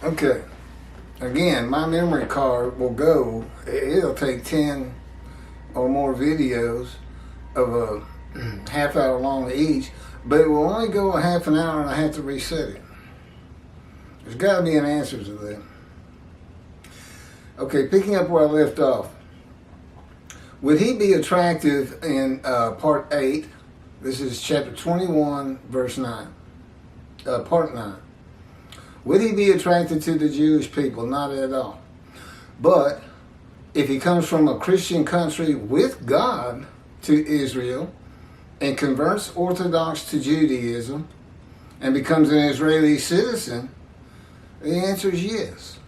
Okay. Again, my memory card will go, it'll take 10 or more videos of a half hour long each, but it will only go a half an hour and I have to reset it. There's got to be an answer to that. Okay, picking up where I left off. Would he be attractive in part 8? This is chapter 21, verse 9. Part 9. Would he be attracted to the Jewish people? Not at all. But if he comes from a Christian country with God to Israel and converts Orthodox to Judaism and becomes an Israeli citizen, the answer is yes.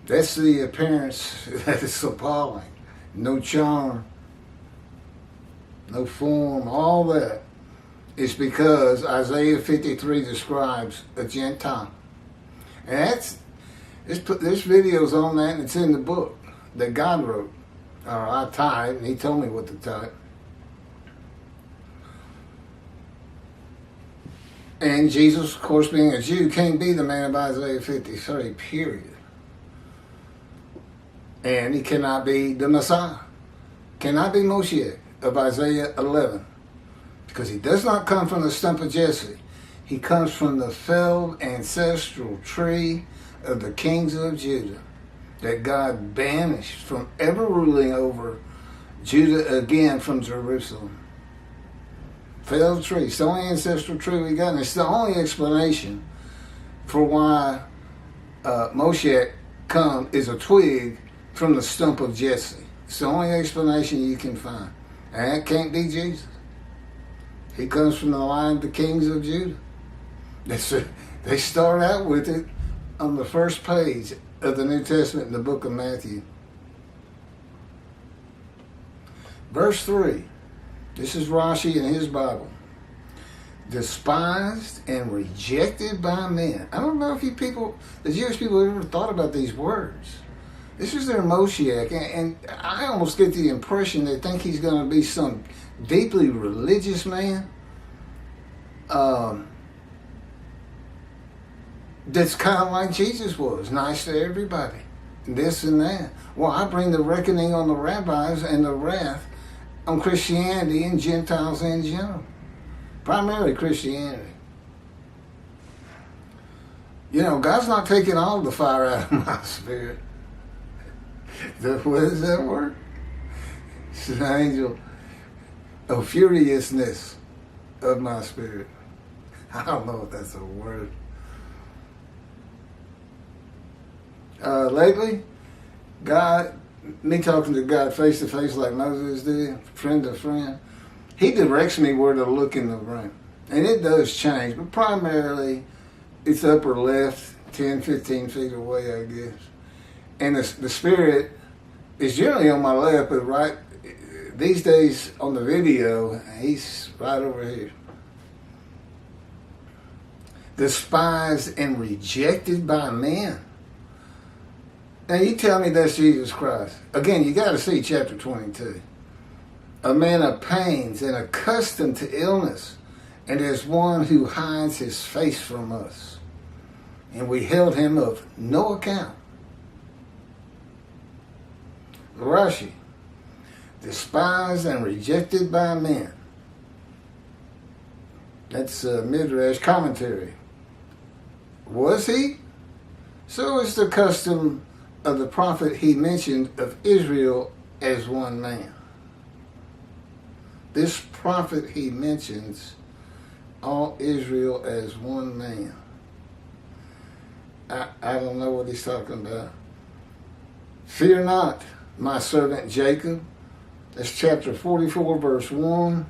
That's the appearance that is appalling. No charm, no form, all that. It's because Isaiah 53 describes a Gentile. And there's videos on that, and it's in the book that God wrote. Or I typed, and he told me what to type. And Jesus, of course, being a Jew, can't be the man of Isaiah 53, period. And he cannot be the Messiah. Cannot be Moshiach of Isaiah 11. Because he does not come from the stump of Jesse. He comes from the felled ancestral tree of the kings of Judah that God banished from ever ruling over Judah again from Jerusalem. Felled tree. It's the only ancestral tree we got. And it's the only explanation for why Moshiach come is a twig from the stump of Jesse. It's the only explanation you can find. And that can't be Jesus. He comes from the line of the kings of Judah. They start out with it on the first page of the New Testament in the book of Matthew. Verse 3. This is Rashi in his Bible. Despised and rejected by men. I don't know if the Jewish people ever thought about these words. This is their Moshiach, and I almost get the impression they think he's going to be some deeply religious man that's kind of like Jesus was, nice to everybody, this and that. Well, I bring the reckoning on the rabbis and the wrath on Christianity and Gentiles in general, primarily Christianity. You know, God's not taking all the fire out of my spirit. What is that word? It's an angel of furiousness of my spirit. I don't know if that's a word. Lately, me talking to God face to face like Moses did, friend to friend, he directs me where to look in the room. And it does change, but primarily it's upper left, 10, 15 feet away, I guess. And the spirit is generally on my left, but right these days on the video, he's right over here. Despised and rejected by men. Now you tell me that's Jesus Christ. Again, you got to see chapter 22. A man of pains and accustomed to illness, and as one who hides his face from us. And we held him of no account. Rashi, despised and rejected by men. That's Midrash commentary. Was he? So is the custom of the prophet he mentioned of Israel as one man. This prophet he mentions all Israel as one man. I don't know what he's talking about. Fear not, my servant Jacob. That's chapter 44, verse 1,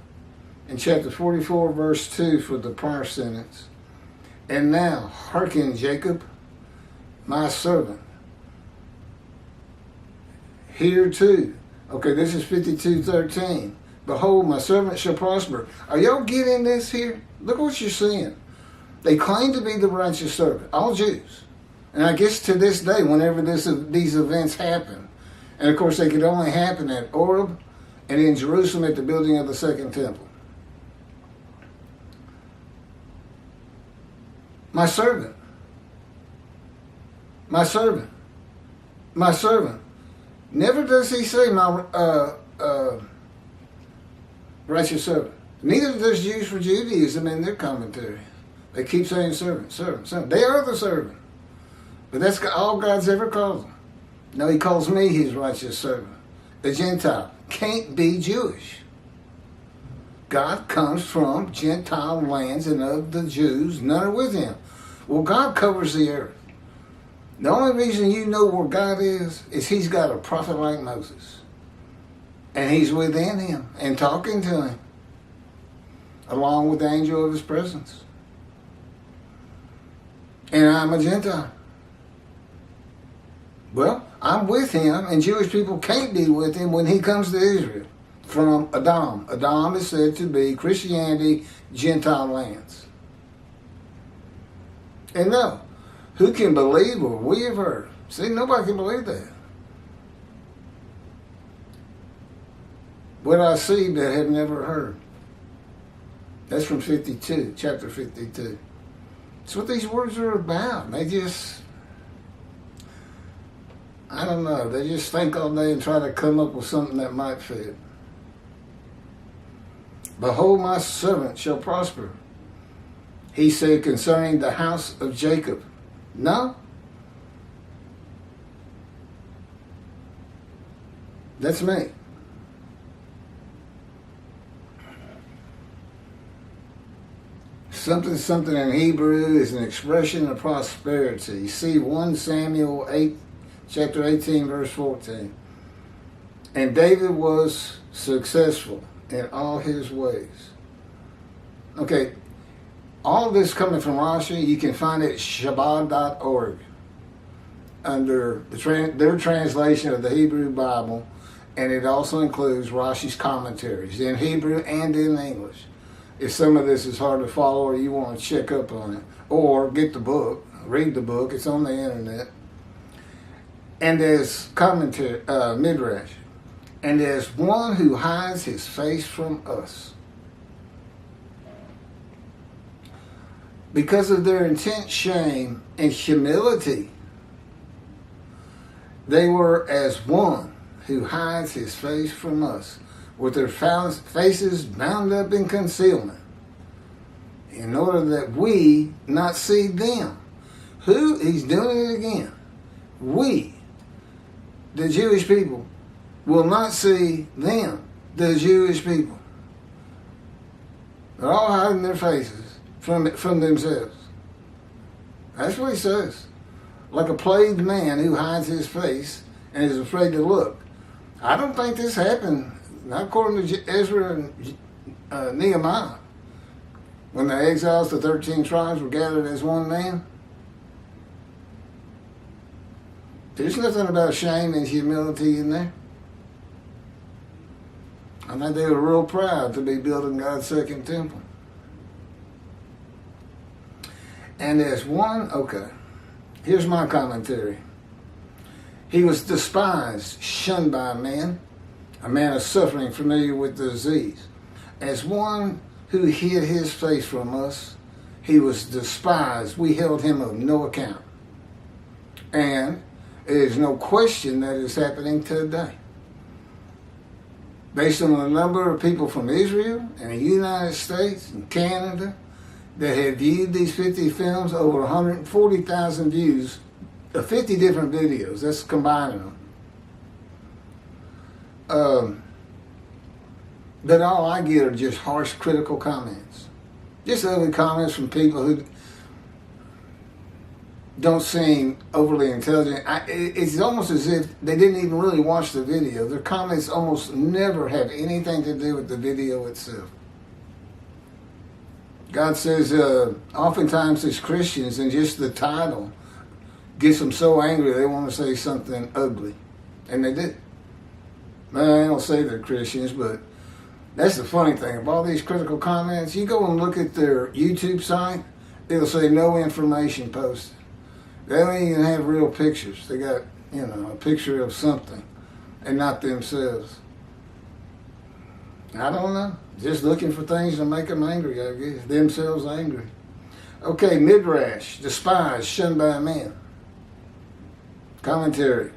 and chapter 44, verse 2 for the prior sentence. And now, hearken, Jacob, my servant. Here too. Okay, this is 52:13. Behold, my servant shall prosper. Are y'all getting this here? Look what you're seeing. They claim to be the righteous servant, all Jews. And I guess to this day, whenever these events happen, and of course they could only happen at Oreb and in Jerusalem at the building of the second temple. My servant. My servant. My servant. Never does he say my righteous servant. Neither does Jews for Judaism in their commentary. They keep saying servant, servant, servant. They are the servant. But that's all God's ever called them. No, he calls me his righteous servant. The Gentile can't be Jewish. God comes from Gentile lands, and of the Jews, none are with him. Well, God covers the earth. The only reason you know where God is he's got a prophet like Moses. And he's within him and talking to him, along with the angel of his presence. And I'm a Gentile. Well, I'm with him, and Jewish people can't be with him when he comes to Israel from Edom. Edom is said to be Christianity, Gentile lands. And no, who can believe what we have heard? See, nobody can believe that. What I see but have never heard. That's from 52, chapter 52. That's what these words are about. They just, I don't know, they just think all day and try to come up with something that might fit. Behold, my servant shall prosper. He said concerning the house of Jacob. No. That's me. Something in Hebrew is an expression of prosperity. You see 1 Samuel 8, chapter 18, verse 14. And David was successful in all his ways. Okay, all this coming from Rashi, you can find it at Shabbat.org under their translation of the Hebrew Bible, and it also includes Rashi's commentaries in Hebrew and in English. If some of this is hard to follow or you want to check up on it, or get the book, read the book, it's on the internet. And as commentary, Midrash, and as one who hides his face from us. Because of their intense shame and humility, they were as one who hides his face from us, with their faces bound up in concealment, in order that we not see them. Who? He's doing it again. We, the Jewish people, will not see them, the Jewish people. They're all hiding their faces from themselves. That's what he says. Like a plagued man who hides his face and is afraid to look. I don't think this happened, not according to Ezra and Nehemiah, when the exiles, the 13 tribes, were gathered as one man. There's nothing about shame and humility in there. I think they were real proud to be building God's second temple. And as one, okay, here's my commentary. He was despised, shunned by men, a man of suffering, familiar with the disease. As one who hid his face from us, he was despised. We held him of no account. And it is no question that is happening today. Based on the number of people from Israel and the United States and Canada that have viewed these 50 films, over 140,000 views of 50 different videos. That's combining them. But all I get are just harsh, critical comments. Just ugly comments from people who don't seem overly intelligent. It's almost as if they didn't even really watch the video. Their comments almost never have anything to do with the video itself. God says oftentimes as Christians, and just the title gets them so angry they want to say something ugly. And they do. Well, I don't say they're Christians, but that's the funny thing. Of all these critical comments, you go and look at their YouTube site, it'll say no information posted. They don't even have real pictures. They got, a picture of something and not themselves. I don't know. Just looking for things to make them angry, I guess. Themselves angry. Okay, Midrash, despised, shunned by men. Commentary.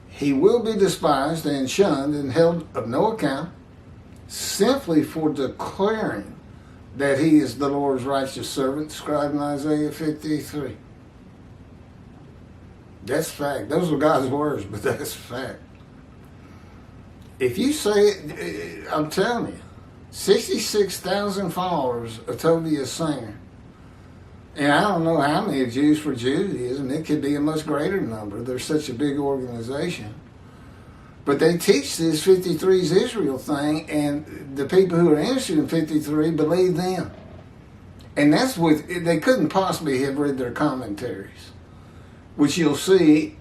He will be despised and shunned and held of no account simply for declaring that he is the Lord's righteous servant, described in Isaiah 53. That's fact. Those are God's words, but that's fact. If you say it, I'm telling you, 66,000 followers of Toby Singer. And I don't know how many Jews for Judaism. It could be a much greater number. They're such a big organization. But they teach this 53's Israel thing, and the people who are interested in 53 believe them. And that's what, they couldn't possibly have read their commentaries, which you'll see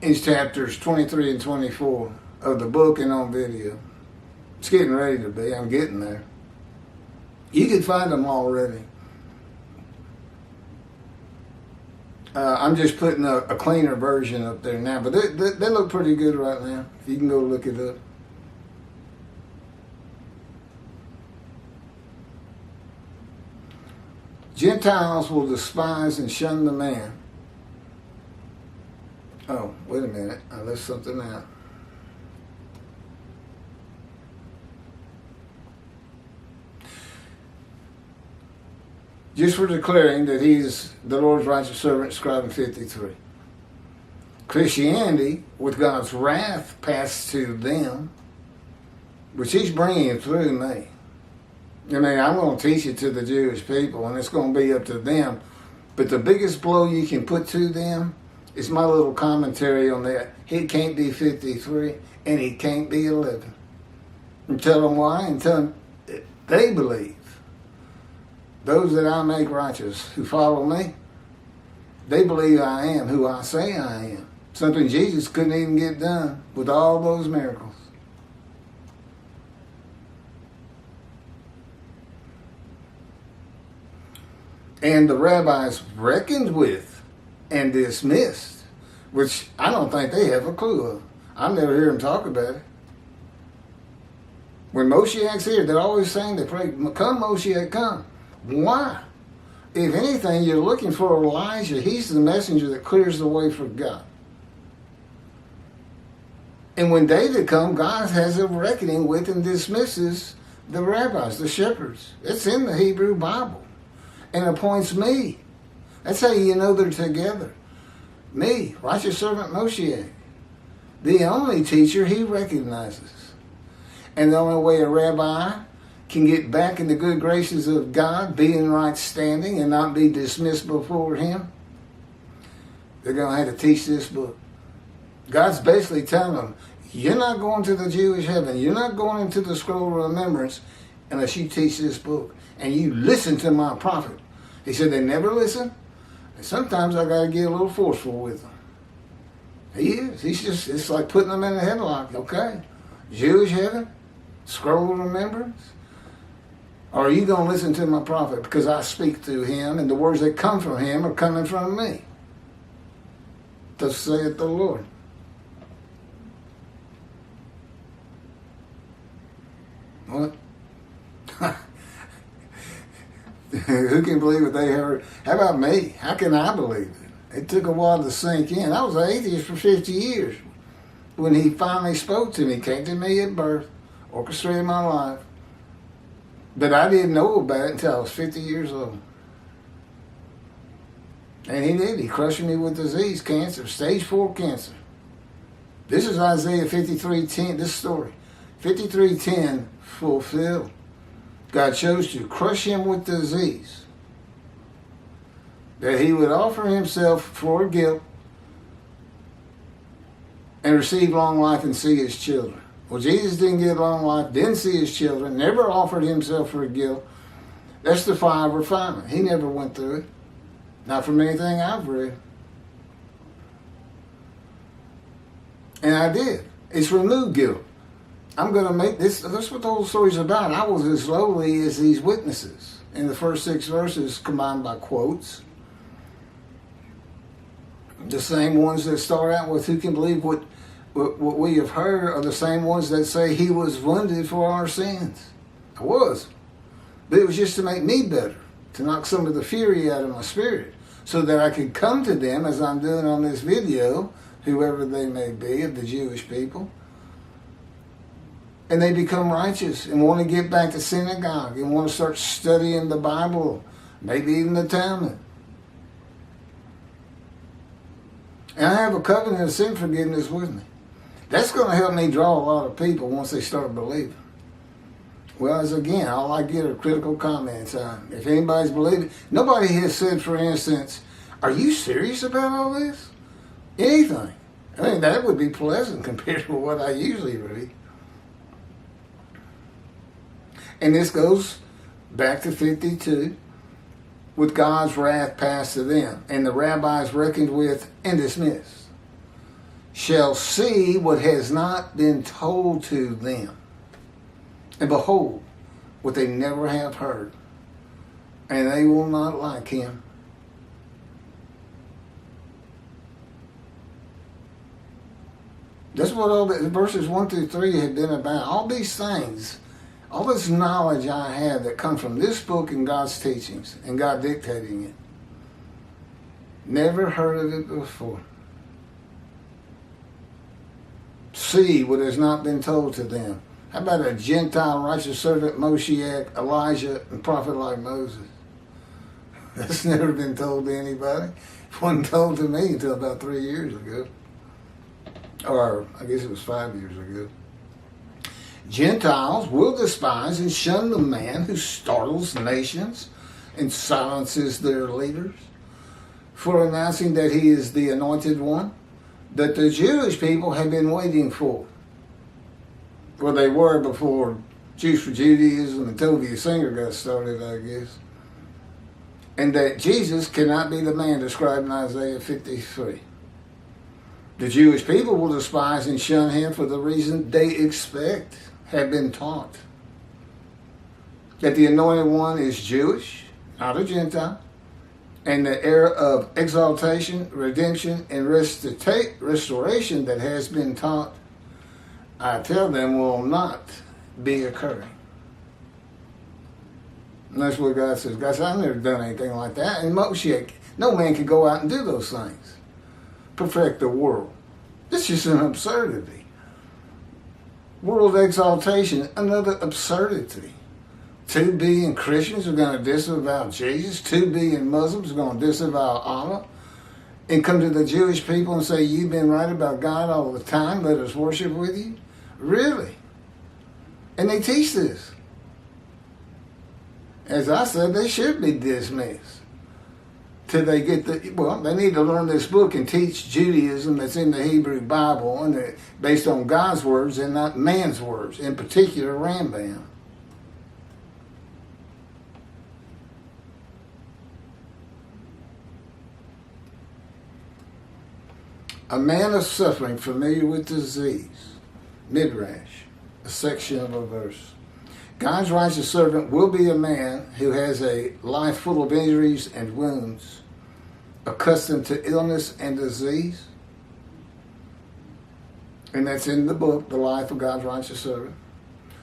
in chapters 23 and 24 of the book and on video. It's getting ready to be. I'm getting there. You can find them already. I'm just putting a cleaner version up there now, but they look pretty good right now. You can go look it up. Gentiles will despise and shun the man. Oh, wait a minute. I left something out. Just for declaring that he's the Lord's righteous servant, described in 53. Christianity, with God's wrath passed to them, which he's bringing through me. I mean, I'm going to teach it to the Jewish people, and it's going to be up to them. But the biggest blow you can put to them is my little commentary on that. He can't be 53, and he can't be 11. And tell them why, and tell them they believe. Those that I make righteous, who follow me, they believe I am who I say I am. Something Jesus couldn't even get done with all those miracles. And the rabbis reckoned with and dismissed, which I don't think they have a clue of. I never hear them talk about it. When Moshiach's here, they're always saying, they pray, come Moshiach, come. Why? If anything, you're looking for Elijah. He's the messenger that clears the way for God. And when David comes, God has a reckoning with and dismisses the rabbis, the shepherds. It's in the Hebrew Bible. And appoints me. That's how you know they're together. Me, righteous servant Moshiach. The only teacher he recognizes. And the only way a rabbi can get back in the good graces of God, be in right standing, and not be dismissed before him, they're going to have to teach this book. God's basically telling them, you're not going to the Jewish heaven. You're not going into the scroll of remembrance unless you teach this book. And you listen to my prophet. He said they never listen. And sometimes I got to get a little forceful with them. He is. He's just, it's like putting them in a headlock. Okay, Jewish heaven, scroll of remembrance. Or are you going to listen to my prophet because I speak through him and the words that come from him are coming from me? Thus saith the Lord. What? Who can believe what they heard? How about me? How can I believe it? It took a while to sink in. I was an atheist for 50 years. When he finally spoke to me, came to me at birth, orchestrated my life. But I didn't know about it until I was 50 years old. And he did. He crushed me with disease, cancer, stage 4 cancer. This is Isaiah 53:10, this story. 53:10 fulfilled. God chose to crush him with disease, that he would offer himself for guilt and receive long life and see his children. Well, Jesus didn't get long life, didn't see his children, never offered himself for guilt. That's the fire of refinement. He never went through it. Not from anything I've read. And I did. It's removed guilt. I'm going to make this, that's what the whole story's about. I was as lowly as these witnesses. In the first 6 verses combined by quotes. The same ones that start out with, who can believe what we have heard, are the same ones that say he was wounded for our sins. I was. But it was just to make me better. To knock some of the fury out of my spirit. so that I could come to them as I'm doing on this video, whoever they may be, of the Jewish people, and they become righteous and want to get back to synagogue and want to start studying the Bible, maybe even the Talmud. And I have a covenant of sin forgiveness with me. That's going to help me draw a lot of people once they start believing. Well, as again, all I get are critical comments. If anybody's believing, nobody has said, for instance, are you serious about all this? Anything. I mean, that would be pleasant compared to what I usually read. And this goes back to 52, with God's wrath passed to them, and the rabbis reckoned with and dismissed, shall see what has not been told to them, and behold, what they never have heard, and they will not like him. That's what all the verses 1 through 3 have been about. All these things, all this knowledge I have that comes from this book and God's teachings and God dictating it. Never heard of it before. See what has not been told to them. How about a Gentile righteous servant, Moshiach, Elijah, and prophet like Moses? That's never been told to anybody. It wasn't told to me until about 3 years ago. Or I guess it was 5 years ago. Gentiles will despise and shun the man who startles nations and silences their leaders for announcing that he is the anointed one that the Jewish people have been waiting for. Well, they were before Jews for Judaism and Tovia Singer got started, I guess. And that Jesus cannot be the man described in Isaiah 53. The Jewish people will despise and shun him for the reason they expect, have been taught. That the anointed one is Jewish, not a Gentile, and the era of exaltation, redemption, and restoration that has been taught, I tell them, will not be occurring. And that's what God says. God says, I've never done anything like that. And Moshiach, no man can go out and do those things. Perfect the world. It's just an absurdity. World exaltation, another absurdity. 2 billion Christians are going to disavow Jesus. 2 billion Muslims are going to disavow Allah. And come to the Jewish people and say, you've been right about God all the time. Let us worship with you. Really? And they teach this. As I said, they should be dismissed. Till they get they need to learn this book and teach Judaism that's in the Hebrew Bible and based on God's words and not man's words, in particular Rambam. A man of suffering, familiar with disease, Midrash, a section of a verse. God's righteous servant will be a man who has a life full of injuries and wounds, accustomed to illness and disease. And that's in the book, The Life of God's Righteous Servant,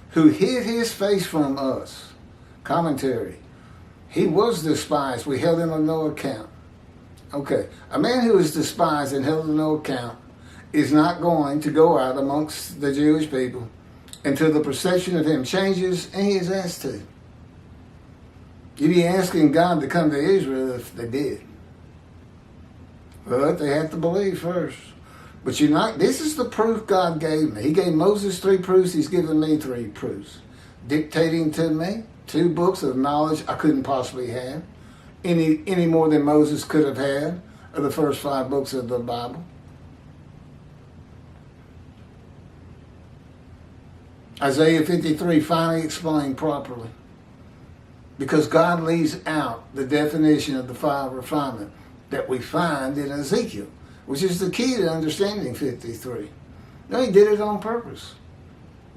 who hid his face from us. Commentary. He was despised. We held him on no account. Okay. A man who is despised and held on no account is not going to go out amongst the Jewish people until the perception of him changes and he is asked to. You'd be asking God to come to Israel if they did. But they have to believe first. But you're not, this is the proof God gave me. He gave Moses 3 proofs, he's given me 3 proofs. Dictating to me 2 books of knowledge I couldn't possibly have. Any more than Moses could have had of the first 5 books of the Bible. Isaiah 53 finally explained properly. Because God leaves out the definition of the fire of refinement that we find in Ezekiel, which is the key to understanding 53. No, he did it on purpose.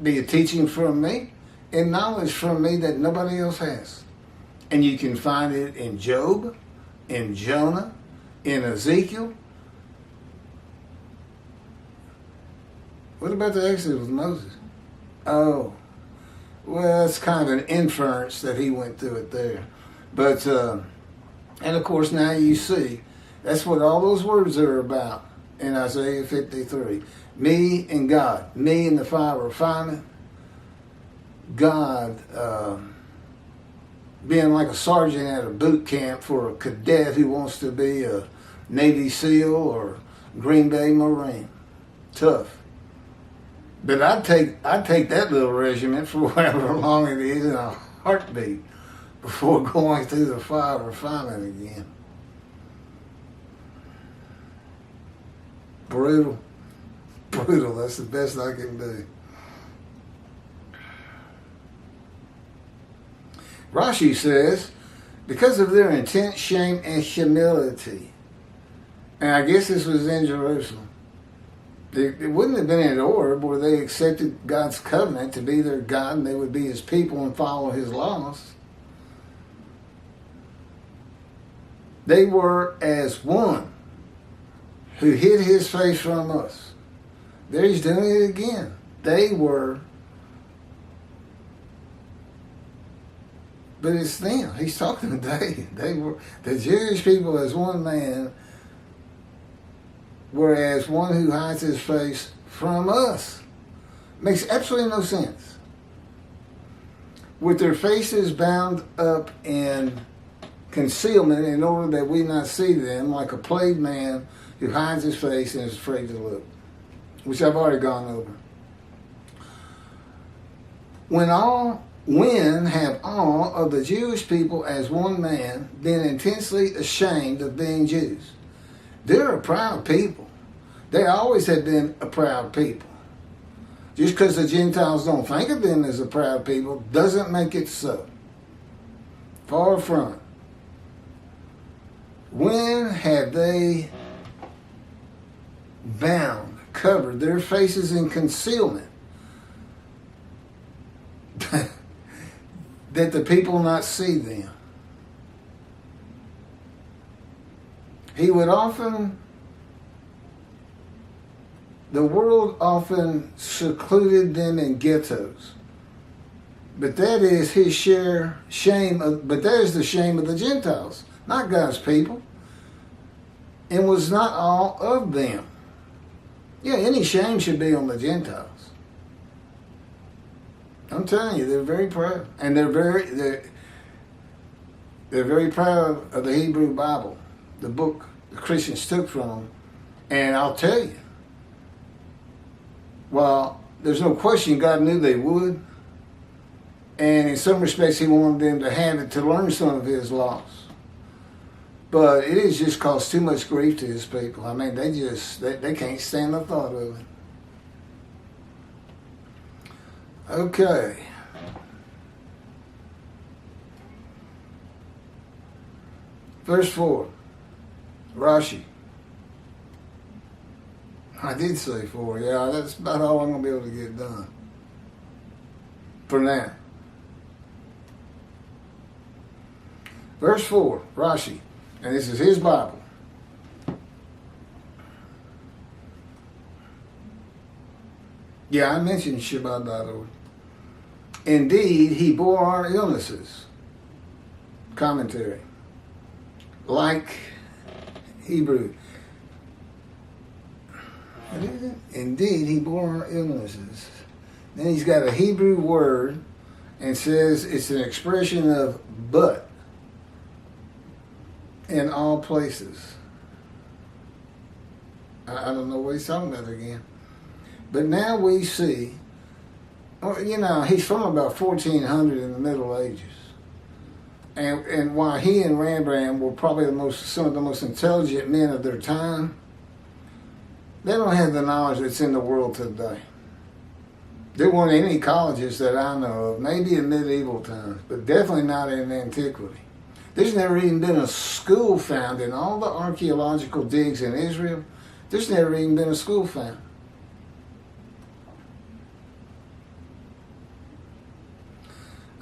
Be a teaching from me and knowledge from me that nobody else has. And you can find it in Job, in Jonah, in Ezekiel. What about the Exodus with Moses? Oh, well, it's kind of an inference that he went through it there. But And of course, now you see, that's what all those words are about in Isaiah 53. Me and God, me and the fire refinement, God being like a sergeant at a boot camp for a cadet who wants to be a Navy SEAL or Green Bay Marine. Tough. But I'd take that little regiment for however long it is in a heartbeat before going through the fire refinement again. Brutal. Brutal. That's the best I can do. Rashi says, because of their intense shame and humility, and I guess this was in Jerusalem, it wouldn't have been in Orb where they accepted God's covenant to be their God and they would be his people and follow his laws. They were as one who hid his face from us. There he's doing it again. They were, but it's them. He's talking today. They were, the Jewish people as one man, whereas one who hides his face from us. Makes absolutely no sense. With their faces bound up in concealment in order that we not see them, like a plagued man who hides his face and is afraid to look, which I've already gone over. When have all of the Jewish people as one man been intensely ashamed of being Jews? They're a proud people. They always have been a proud people. Just because the Gentiles don't think of them as a proud people doesn't make it so. Far from it. When have they bound, covered their faces in concealment that the people not see them? The world often secluded them in ghettos. But that is his but that is the shame of the Gentiles, not God's people. And was not all of them. Yeah, any shame should be on the Gentiles. I'm telling you, they're very proud. And they're very proud of the Hebrew Bible, the book the Christians took from them. And I'll tell you, well, there's no question God knew they would. And in some respects, he wanted them to have it to learn some of his laws. But it has just caused too much grief to his people. I mean, they can't stand the thought of it. Okay. Verse 4. Rashi. I did say 4. Yeah, that's about all I'm going to be able to get done. For now. Verse 4. Rashi. And this is his Bible. Yeah, I mentioned Shabbat.org. Indeed, he bore our illnesses. Commentary. Like Hebrew. What is it? Indeed, he bore our illnesses. Then he's got a Hebrew word and says it's an expression of but in all places. I don't know what he's talking about again. But now we see, you know, he's from about 1400 in the Middle Ages. And while he and Rembrandt were probably some of the most intelligent men of their time, they don't have the knowledge that's in the world today. There weren't any colleges that I know of, maybe in medieval times, but definitely not in antiquity. There's never even been a school found in all the archaeological digs in Israel. There's never even been a school found.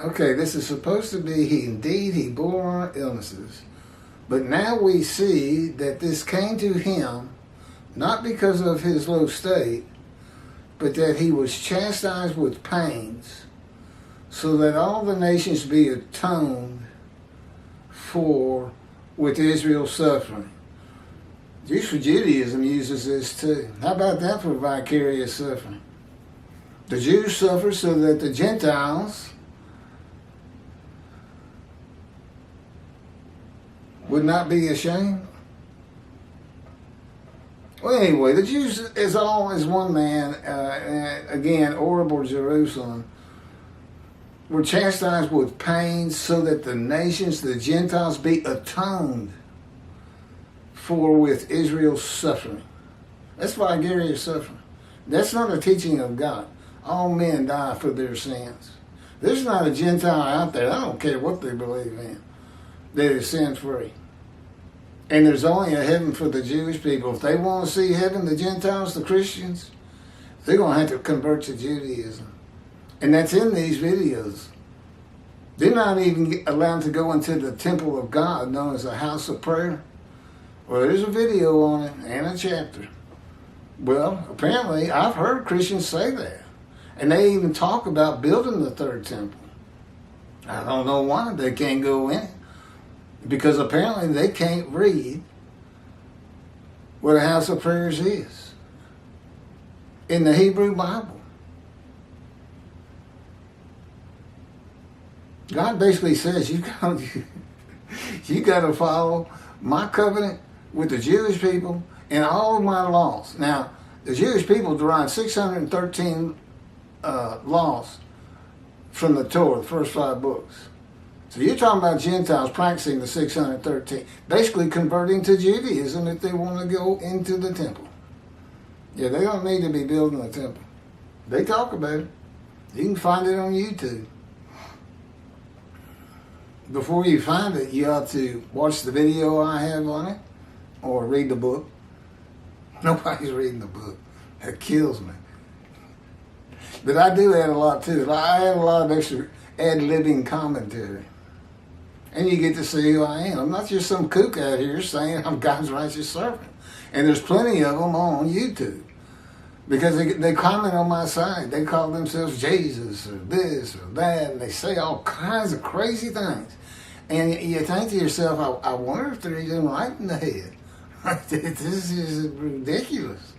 Okay, this is supposed to be, indeed he bore our illnesses. But now we see that this came to him not because of his low state, but that he was chastised with pains, so that all the nations be atoned for with Israel's suffering. Jews for Judaism uses this too. How about that for vicarious suffering? The Jews suffer so that the Gentiles would not be ashamed. Well, anyway, the Jews is all as one man, again, horrible Jerusalem, were chastised with pain so that the nations, the Gentiles, be atoned for with Israel's suffering. That's vicarious suffering. That's not a teaching of God. All men die for their sins. There's not a Gentile out there, I don't care what they believe in, that is sin-free. And there's only a heaven for the Jewish people. If they want to see heaven, the Gentiles, the Christians, they're going to have to convert to Judaism. And that's in these videos. They're not even allowed to go into the temple of God, known as a house of prayer. Well, there's a video on it and a chapter. Well, apparently, I've heard Christians say that. And they even talk about building the third temple. I don't know why they can't go in. Because apparently they can't read what a house of prayers is in the Hebrew Bible. God basically says you got to follow my covenant with the Jewish people and all of my laws. Now, the Jewish people derived 613 laws from the Torah, the first 5 books. So you're talking about Gentiles practicing the 613, basically converting to Judaism if they want to go into the temple. Yeah, they don't need to be building a temple. They talk about it. You can find it on YouTube. Before you find it, you ought to watch the video I have on it or read the book. Nobody's reading the book. That kills me. But I do add a lot to it. I add a lot of extra ad-libbing commentary. And you get to see who I am. I'm not just some kook out here saying I'm God's righteous servant. And there's plenty of them on YouTube. Because they comment on my side. They call themselves Jesus or this or that. And they say all kinds of crazy things. And you think to yourself, I wonder if they're even right in the head. This is ridiculous.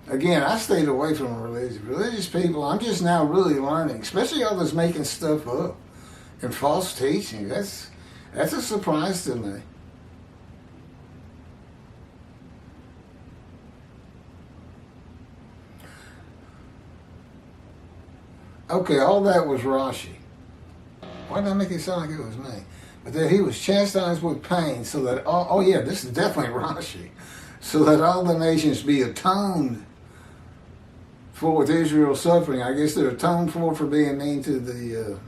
Again, I stayed away from religious people. I'm just now really learning, especially all this making stuff up and false teaching. That's a surprise to me. Okay, all that was Rashi. Why did I make it sound like it was me? But that he was chastised with pain so that oh yeah, this is definitely Rashi. So that all the nations be atoned for with Israel's suffering. I guess they're atoned for being mean to the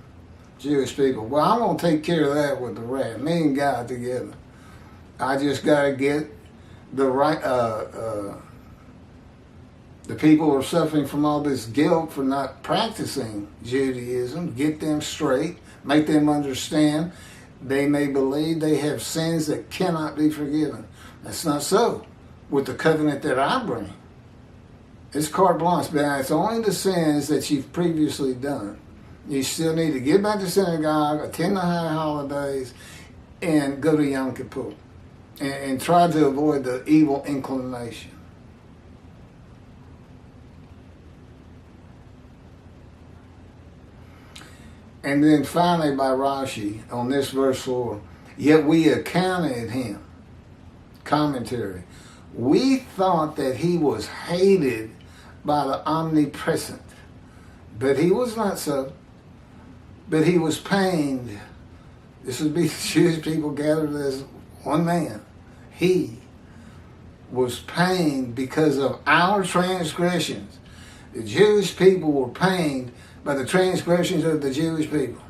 Jewish people. Well, I'm going to take care of that with the wrath. Me and God together. I just got to get the right. The people are suffering from all this guilt for not practicing Judaism. Get them straight. Make them understand they may believe they have sins that cannot be forgiven. That's not so with the covenant that I bring. It's carte blanche, but it's only the sins that you've previously done. You still need to get back to synagogue, attend the high holidays, and go to Yom Kippur. And try to avoid the evil inclination. And then finally by Rashi, on this verse 4, yet we accounted him, commentary, we thought that he was hated by the omnipresent, but he was not so. But he was pained. This would be the Jewish people gathered as one man. He was pained because of our transgressions. The Jewish people were pained by the transgressions of the Jewish people.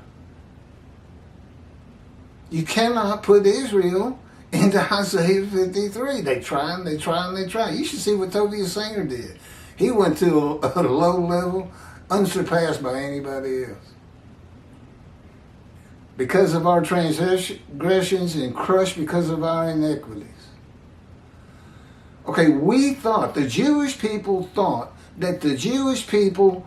You cannot put Israel into Isaiah 53. They try and they try and they try. You should see what Tobias Singer did. He went to a low level unsurpassed by anybody else. Because of our transgressions and crushed because of our iniquities. Okay, we thought, the Jewish people thought that the Jewish people